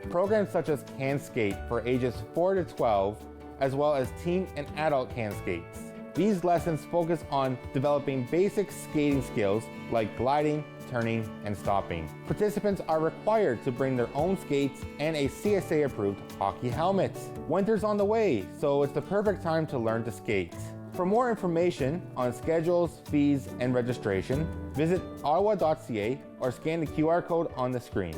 Programs such as Can Skate for ages 4 to 12, as well as teen and adult can skates. These lessons focus on developing basic skating skills like gliding, turning, and stopping. Participants are required to bring their own skates and a CSA-approved hockey helmet. Winter's on the way, so it's the perfect time to learn to skate. For more information on schedules, fees, and registration, visit ottawa.ca or scan the QR code on the screen.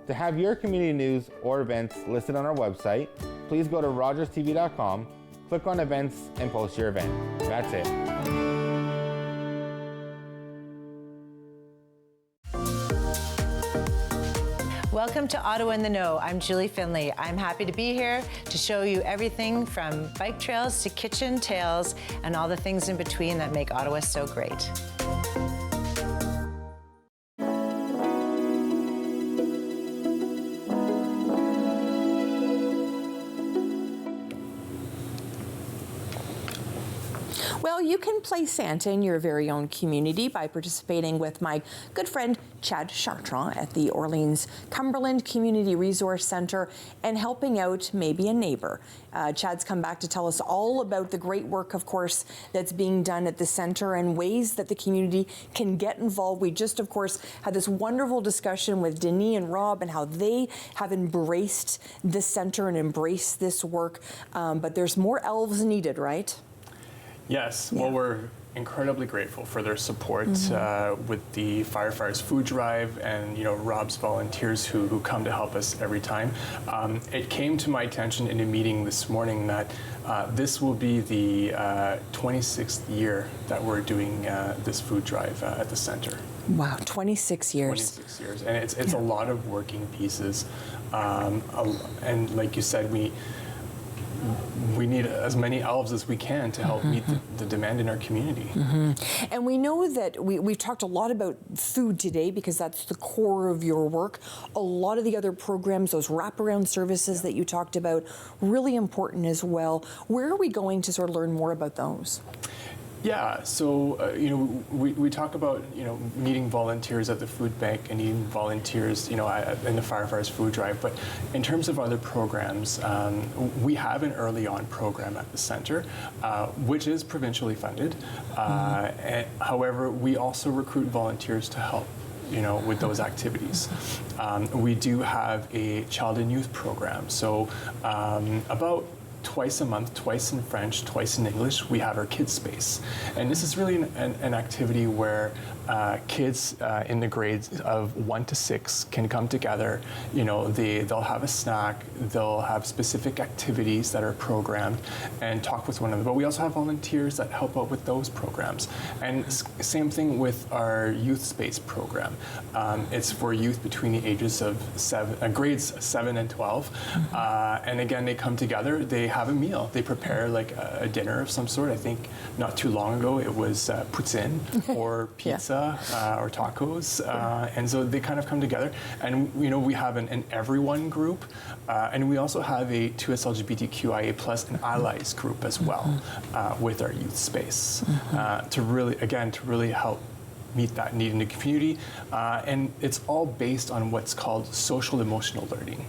To have your community news or events listed on our website, please go to rogerstv.com, click on events, and post your event. That's it. Welcome to Ottawa in the Know. I'm Julie Finley. I'm happy to be here to show you everything from bike trails to kitchen tales and all the things in between that make Ottawa so great. Well, you can play Santa in your very own community by participating with my good friend Chad Chartrand at the Orleans-Cumberland Community Resource Centre and helping out maybe a neighbor. Chad's come back to tell us all about the great work, of course, that's being done at the centre and ways that the community can get involved. We just, of course, had this wonderful discussion with Denis and Rob and how they have embraced the centre and embraced this work. But there's more elves needed, right? Yes, well, we're incredibly grateful for their support with the firefighters food drive and Rob's volunteers who come to help us every time. It came to my attention in a meeting this morning that this will be the 26th year that we're doing this food drive at the center. Wow, 26 years. 26 years, and it's a lot of working pieces, and like you said, we need as many elves as we can to help meet the demand in our community. And we know that we've talked a lot about food today because that's the core of your work. A lot of the other programs, those wraparound services that you talked about, really important as well. Where are we going to sort of learn more about those? Yeah, so we talk about needing volunteers at the food bank and needing volunteers in the firefighters food drive. But in terms of other programs, we have an early on program at the center, which is provincially funded. However, we also recruit volunteers to help with those activities. We do have a child and youth program. So about twice a month, twice in French, twice in English, we have our kids space. And this is really an activity where kids in the grades of 1 to 6 can come together. They'll have a snack, they'll have specific activities that are programmed and talk with one another. But we also have volunteers that help out with those programs. And same thing with our youth space program. It's for youth between the ages of grades 7 and 12. And again, they come together, they have a meal. They prepare like a dinner of some sort. I think not too long ago it was poutine or pizza or tacos. And so they kind of come together. And we have an everyone group. And we also have a 2S LGBTQIA plus and allies group as well with our youth space to really help meet that need in the community. And it's all based on what's called social emotional learning.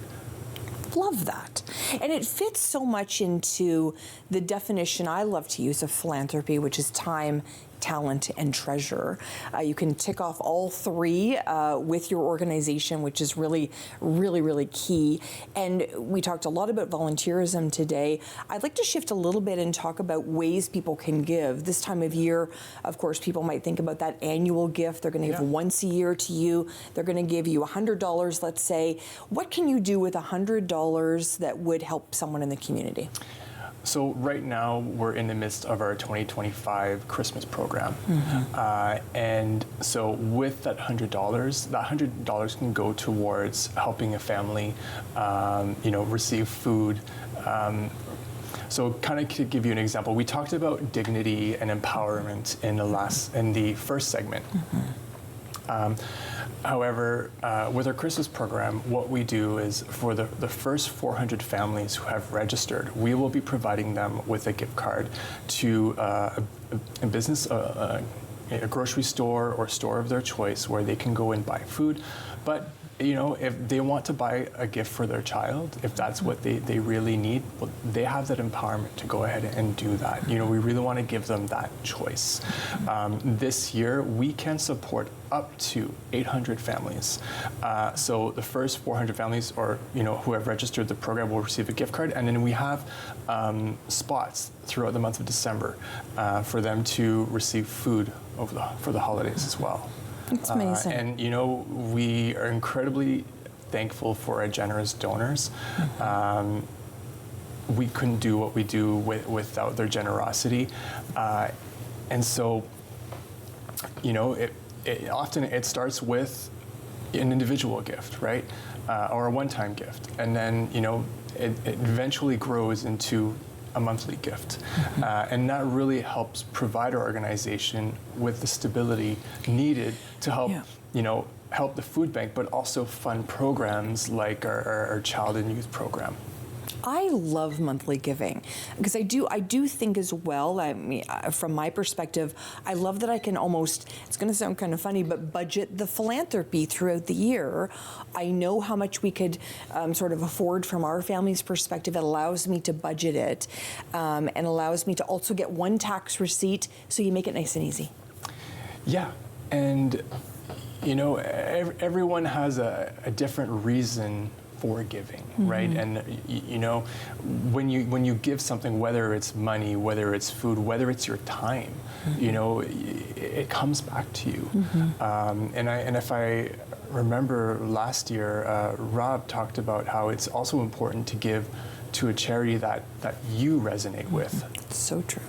Love that. And it fits so much into the definition I love to use of philanthropy, which is time, talent, and treasure. You can tick off all three with your organization, which is really, really, really key. And we talked a lot about volunteerism today. I'd like to shift a little bit and talk about ways people can give. This time of year, of course, people might think about that annual gift. They're going to give once a year to you. They're going to give you $100, let's say. What can you do with $100 that would help someone in the community? So right now we're in the midst of our 2025 Christmas program. And so with that $100, that $100 can go towards helping a family, receive food. So kind of to give you an example, we talked about dignity and empowerment in the first segment. However, with our Christmas program, what we do is for the first 400 families who have registered, we will be providing them with a gift card to a business, a grocery store or store of their choice where they can go and buy food. But if they want to buy a gift for their child, if that's what they really need, well, they have that empowerment to go ahead and do that. We really want to give them that choice. This year, we can support up to 800 families. So the first 400 families or who have registered the program will receive a gift card, and then we have spots throughout the month of December for them to receive food for the holidays as well. It's amazing. And we are incredibly thankful for our generous donors. We couldn't do what we do without their generosity. And so, often it starts with an individual gift, right? Or a one-time gift. And then, it eventually grows into a monthly gift. And that really helps provide our organization with the stability needed to help, help the food bank, but also fund programs like our child and youth program. I love monthly giving because I do think as well, I mean, from my perspective, I love that I can almost, it's going to sound kind of funny, but budget the philanthropy throughout the year. I know how much we could sort of afford from our family's perspective. It allows me to budget it and allows me to also get one tax receipt, so you make it nice and easy. Yeah, and everyone has a different reason for giving, right? And you know, when you give something, whether it's money, whether it's food, whether it's your time, you know, it comes back to you. And if I remember last year, Rob talked about how it's also important to give to a charity that you resonate with. So true,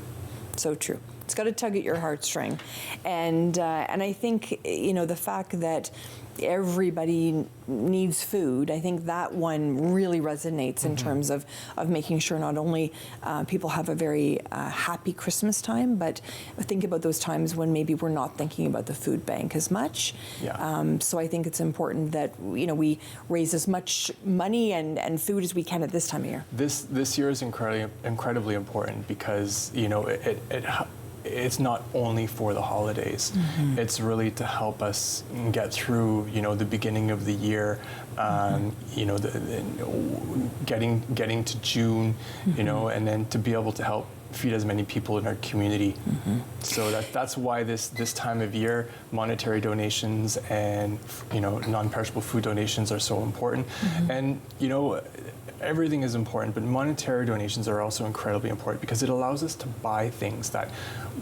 so true. It's got to tug at your heartstring, and I think, you know, the fact that everybody needs food, I think that one really resonates in terms of making sure not only people have a very happy Christmas time, but think about those times when maybe we're not thinking about the food bank as much. So I think it's important that, you know, we raise as much money and food as we can at this time of year. This year is incredibly important because, you know, it's not only for the holidays. It's really to help us get through, you know, the beginning of the year, you know, getting to June, you know, and then to be able to help feed as many people in our community. So that's why this time of year, monetary donations and, you know, non-perishable food donations are so important. And, you know, everything is important, but monetary donations are also incredibly important because it allows us to buy things that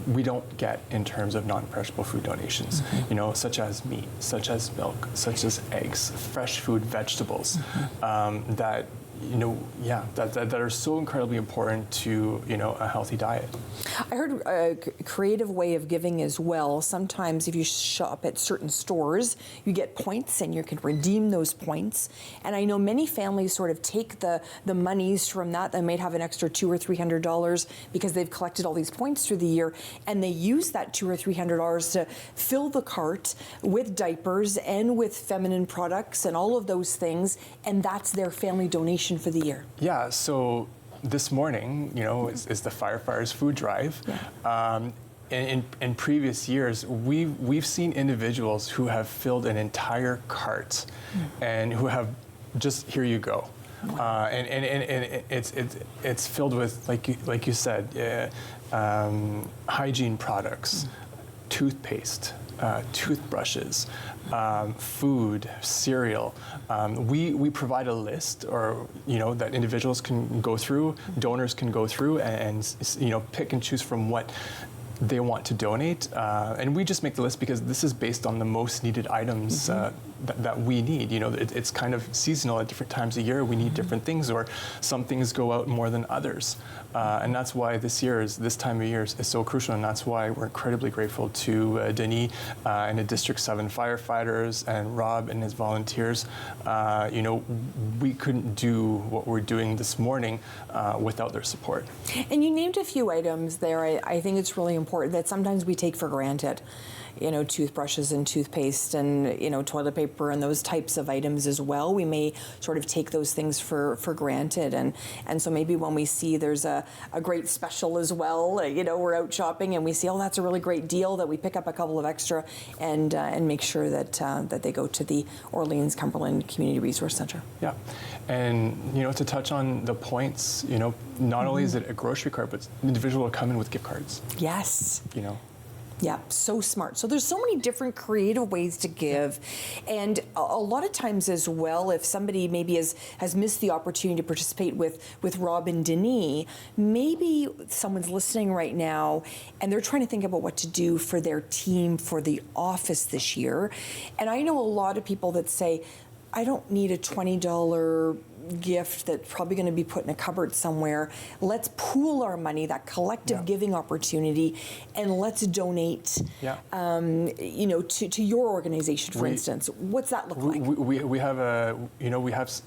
we don't get in terms of non-perishable food donations, you know, such as meat, such as milk, such as eggs, fresh food, vegetables, that, you know, that are so incredibly important to, you know, a healthy diet. I heard a creative way of giving as well. Sometimes if you shop at certain stores, you get points and you can redeem those points. And I know many families sort of take the monies from that. They might have an extra $200 or $300 because they've collected all these points through the year, and they use that $200 or $300 to fill the cart with diapers and with feminine products and all of those things, and that's their family donation for the year. Yeah, so this morning, you know, is the firefighters' food drive. In previous years, we've seen individuals who have filled an entire cart and who have just, here you go. And it's filled with, like you said, hygiene products, toothpaste, toothbrushes, food, cereal. We provide a list, or, you know, that individuals can go through, donors can go through, and you know, pick and choose from what they want to donate, and we just make the list because this is based on the most needed items that we need. You know, it's kind of seasonal at different times of year. We need different things, or some things go out more than others, and that's why this time of year is so crucial, and that's why we're incredibly grateful to Denis and the District 7 firefighters and Rob and his volunteers. You know, we couldn't do what we're doing this morning without their support. And you named a few items there. I think it's really important that sometimes we take for granted. You know, toothbrushes and toothpaste and, you know, toilet paper and those types of items as well. We may sort of take those things for granted. And so maybe when we see there's a great special as well, you know, we're out shopping and we see, oh, that's a really great deal, that we pick up a couple of extra and make sure that they go to the Orleans-Cumberland Community Resource Centre. Yeah. And, you know, to touch on the points, you know, not only is it a grocery cart, but the individual will come in with gift cards. Yes. You know. Yeah, so smart. So there's so many different creative ways to give. And a lot of times as well, if somebody maybe has missed the opportunity to participate with Rob and Denis, maybe someone's listening right now and they're trying to think about what to do for their team, for the office this year. And I know a lot of people that say, I don't need a $20 gift that's probably going to be put in a cupboard somewhere. Let's pool our money, that collective giving opportunity, and let's donate, you know, to your organization, for instance. What's that look like? We have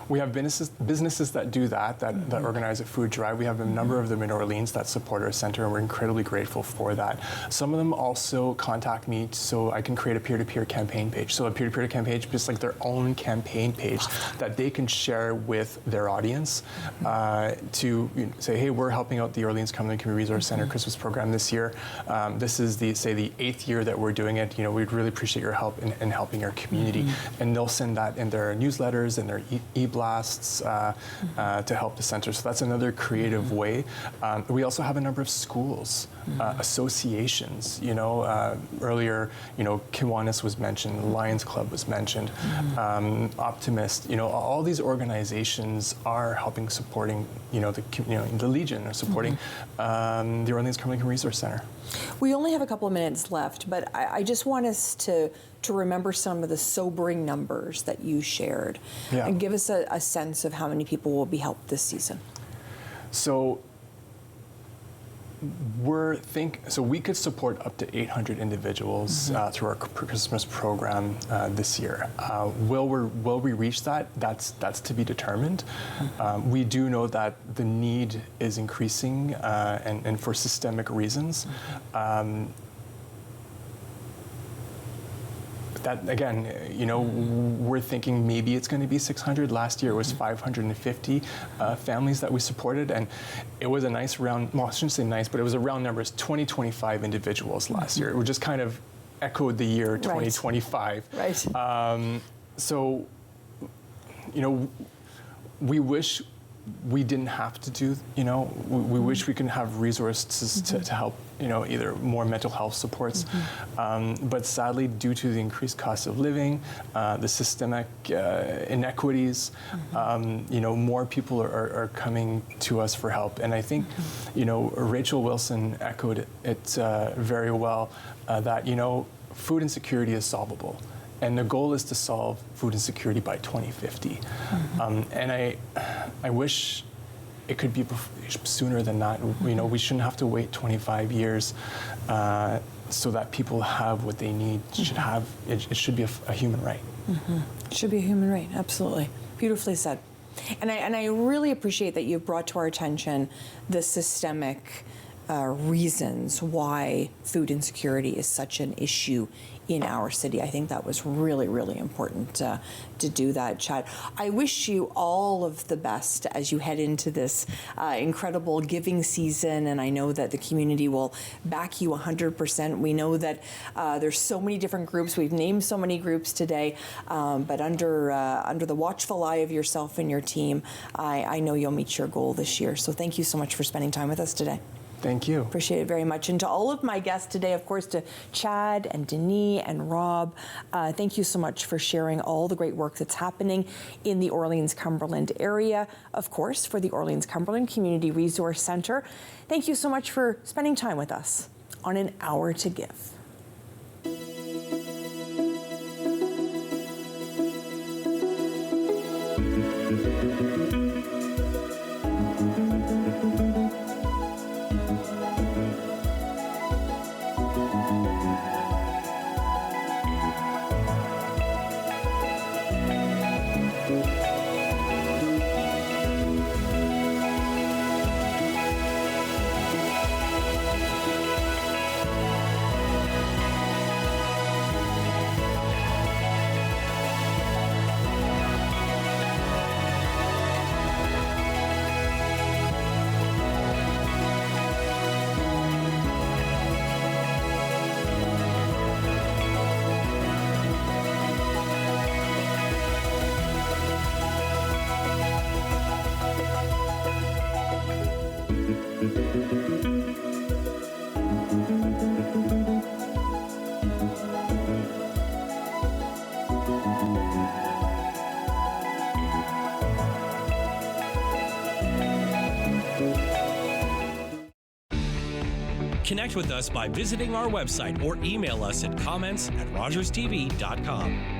we have businesses that do that organize a food drive. We have a number of them in Orleans that support our center, and we're incredibly grateful for that. Some of them also contact me so I can create a peer-to-peer campaign page. So a peer-to-peer campaign page is like their own campaign page that they can share with their audience to say, hey, we're helping out the Orleans-Cumberland Community Resource Centre Christmas program this year. This is the 8th year that we're doing it. You know, we'd really appreciate your help in helping our community. And they'll send that in their newsletters and their e-blogs blasts to help the center. So that's another creative way. We also have a number of schools, associations. Earlier, Kiwanis was mentioned, Lions Club was mentioned, Optimist. All these organizations are helping supporting, the Legion are supporting the Orleans-Cumberland Resource Centre. We only have a couple of minutes left, but I just want us to remember some of the sobering numbers that you shared and give us a sense of how many people will be helped this season. So we could support up to 800 individuals through our Christmas program this year. Will we reach that? That's to be determined. We do know that the need is increasing and for systemic reasons. That again, we're thinking maybe it's going to be 600. Last year it was 550 families that we supported, and it was a nice round. Well, I shouldn't say nice, but it was a round number. It's 25 individuals last year. It just kind of echoed the year 2025. Right. So, we wish we didn't have to do. We wish we could have resources to help. Either more mental health supports, but sadly, due to the increased cost of living, the systemic inequities, more people are coming to us for help. And I think, Rachel Wilson echoed it very well that food insecurity is solvable. And the goal is to solve food insecurity by 2050. And I wish it could be sooner than that. We shouldn't have to wait 25 years so that people have what they need. It should be a human right. It should be a human right, absolutely. Beautifully said. And I really appreciate that you've brought to our attention the systemic reasons why food insecurity is such an issue in our city. I think that was really, really important to do that, Chad. I wish you all of the best as you head into this incredible giving season, and I know that the community will back you 100%. We know that there's so many different groups. We've named so many groups today, but under the watchful eye of yourself and your team, I know you'll meet your goal this year. So thank you so much for spending time with us today. Thank you. Appreciate it very much. And to all of my guests today, of course, to Chad and Denis and Rob, thank you so much for sharing all the great work that's happening in the Orleans-Cumberland area. Of course, for the Orleans-Cumberland Community Resource Centre. Thank you so much for spending time with us on An Hour to Give. Connect with us by visiting our website or email us at comments@rogerstv.com.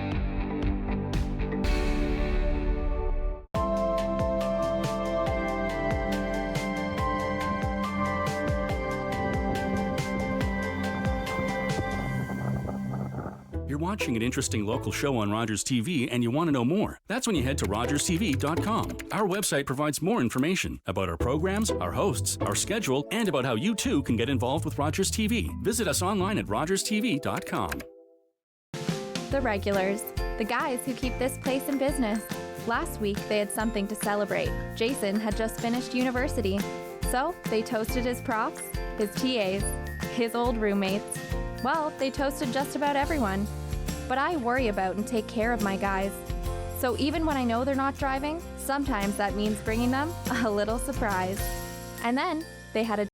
You're watching an interesting local show on Rogers TV and you want to know more. That's when you head to rogerstv.com. Our website provides more information about our programs, our hosts, our schedule, and about how you too can get involved with Rogers TV. Visit us online at rogerstv.com. The regulars, the guys who keep this place in business. Last week they had something to celebrate. Jason had just finished university. So they toasted his profs, his TAs, his old roommates. Well, they toasted just about everyone. But I worry about and take care of my guys. So even when I know they're not driving, sometimes that means bringing them a little surprise. And then they had a